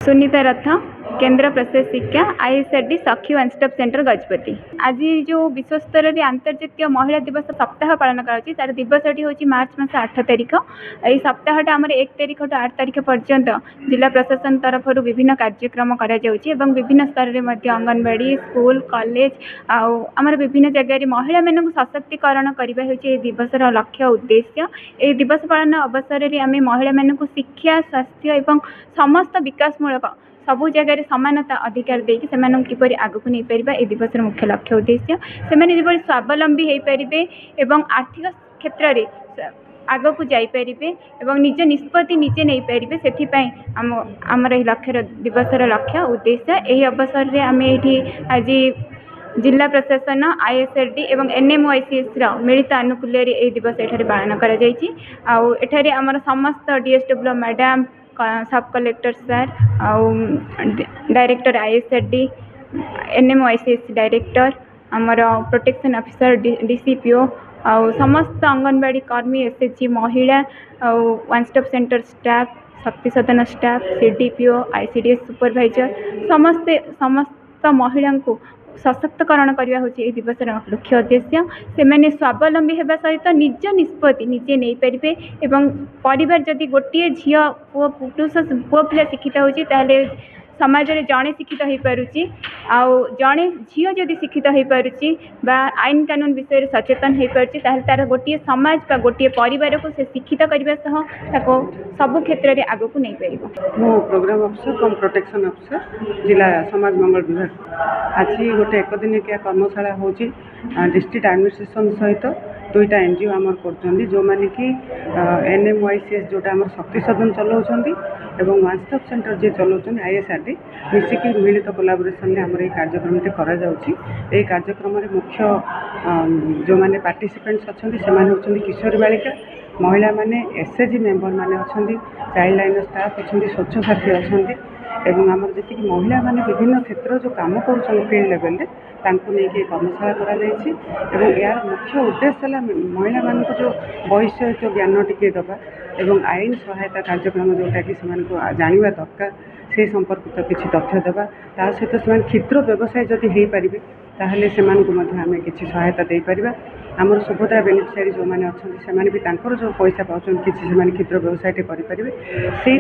सुनीता रथ, केंद्र प्रशासिका, आईएसआरडी सखी one stop centre Gajapati. आज जो विश्व स्तर में अंतर्जातीय महिला दिवस सप्ताह पालन कर तार दिवस हूँ मार्च मास 8 तारिख। यही सप्ताहटा आम 1 तारिख टू 8 तारिख पर्यंत जिला प्रशासन तरफ विभिन्न कार्यक्रम कर विभिन्न स्तर में अंगनवाड़ी, स्कूल, कॉलेज आमर विभिन्न जगह महिला मानक सशक्तिकरण करने दिवसर लक्ष्य उद्देश्य। यह दिवस पालन अवसर में आम महिला मानक शिक्षा, स्वास्थ्य और समस्त विकासमूलक सबू जगह समानता अधिकार देकी से किपर आग को नहीं पार ए दिवस मुख्य लक्ष्य उद्देश्य। से स्वावलंबी हो पारे और आर्थिक क्षेत्र में आग को जापर और निज निष्पत्ति निजे नहीं पारे से आमर लक्ष्य दिवसर लक्ष्य उद्देश्य। यही अवसर में आम ये आज जिला प्रशासन, आईएसआरडी और एनएमओआईसीएस मिलित आनुकूल्य यह दिवस ये पालन कर आमर समस्त डीएसडब्ल्यू मैडम, सब कलेक्टर सर, डायरेक्टर आईएसआरडी, एनएमओआईसीएस डायरेक्टर, आमर प्रोटेक्शन ऑफिसर डीसीपीओ समस्त अंगनवाड़ी कर्मी, एसएचजी महिला, वन स्टॉप सेंटर स्टाफ, शक्ति सदन स्टाफ, सीडीपीओ, आईसीडीएस सुपरवाइजर समस्त महिला को सशक्तकरण करवा हूँ ये दिवस मुख्य उद्देश्य। से स्वावलंबी होगा सहित निज निष्पत्ति निजे नहीं पारे और परिवार जदि गोटे झी पुरुष पुओ पिला शिक्षित होते समाज में जड़े शिक्षित हो पारुची जड़े झील जदि शिक्षित हो पारुची आईन कानून विषय सचेतन हो पारुची तार गोटे समाज बा गोटे परिवार को से शिक्षित करने सबु क्षेत्र में आग को नहीं पार। मो प्रोग्राम अफिसर कम प्रोटेक्शन अफिसर जिला समाज मंगल विभाग आज गोटे एक दिनिकिया कर्मशाला हूँ डिस्ट्रिक्ट एडमिनिस्ट्रेशन सहित दुईटा एनजीओ आम कर जो मैंने कि एनएमओआईसीएस जोटा आम शक्ति सदन चलाउछंती एवं वन स्टॉप सेंटर जे चलाउछंती आईएसआरडी मिसिकी मिलित कोलाबोरेशन में आम कार्यक्रम करा जाउछि। एही कार्यक्रम रे मुख्य जो मैंने पार्टिसिपेंट्स अच्छी से किशोरी बालिका महिला माने एसएचजी मेंबर माने अच्छी चाइल्ड लाइन स्टाफ अच्छी स्वच्छ साथी अच्छी एवं आम जी महिला माने विभिन्न क्षेत्र जो काम कर फील्ड लेवल में नहीं कर्मशाला कर यार मुख्य उद्देश्य है महिला मान जो वैषयिक ज्ञान टिके दबा एवं आईन सहायता कार्यक्रम जोटा कि जानवा दरकार से संपर्कित किसी तथ्य देवा ता सहित से क्षुद्र व्यवसाय जदि हो पारे ताहले से आम किसी सहायता दे पारिबा। आमर सुभद्रा बेनिफिशियरी जो मैंने अच्छा से भी जो पैसा पाँच किसी से क्षुद्र व्यवसाय करेंगे से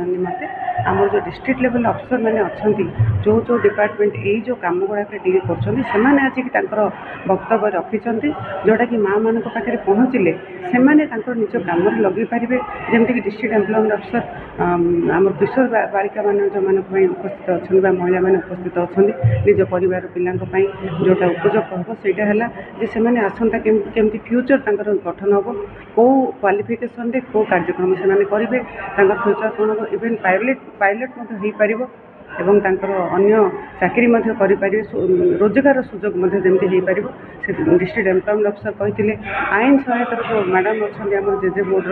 निमंते आमर जो डिस्ट्रिक्ट लेवल अफिसर मैंने अच्छा जो जो डिपार्टमेंट यही जो कम गुड़ाक डील कर आसिक वक्तव्य रखिंट जोटा कि माँ मान पाखे पहुँचले से निज कम लगे पारे जमीक डिस्ट्रिक्ट एम्प्लॉयमेंट अफिसर आम किशोर बालिका मान जो मान उपस्थित अच्छा महिला मैंने उपस्थित अच्छा निज परिवार पिलांई जोटा उपयोग हम सहीटा है आसंता केमती फ्यूचर तंकर गठन हम कौ क्वालिफिकेशन रे कौ कार्यक्रम से करेंगे फ्यूचर कौन हम इवेन पायलट हो पार एवं तांकर अन्य चाकरी करें रोजगार सुजोग जमी हो पार से डिस्ट्रिक्ट एम्प्लॉयमेंट अफिसर कहते आईन सहायता जो मैडम अच्छा आम जेजे बोर्ड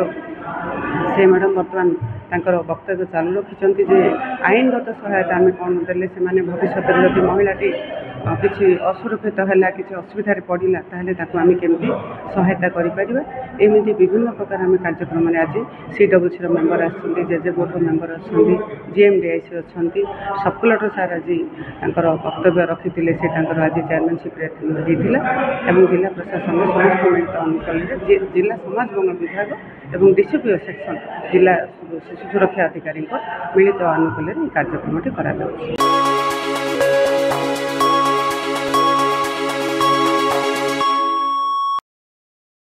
से मैडम बर्तमान तांकर वक्तव्य चालू रखिंट जे आईनगत सहायता आम कौन देले से भविष्य जब महिलाटी किसी असुरक्षित है किसी असुविधा पड़ा ताहले आम केमती सहायता करमती विभिन्न प्रकार आम कार्यक्रम आज सीडब्ल्यूसी मेंबर आसुँच जेजे बोर्ड मेंबर अच्छा जीएमडीआईसी अच्छा सब कलेक्टर सार आज वक्तव्य रखी से आज चेयरमैनशिप होता जिला प्रशासन समस्त मिलित अनुकूल जिला समाज मंगल विभाग और डीसीपीओ सेक्शन जिला शिशु सुरक्षा अधिकारी मिलित अनुकूल कार्यक्रम करा।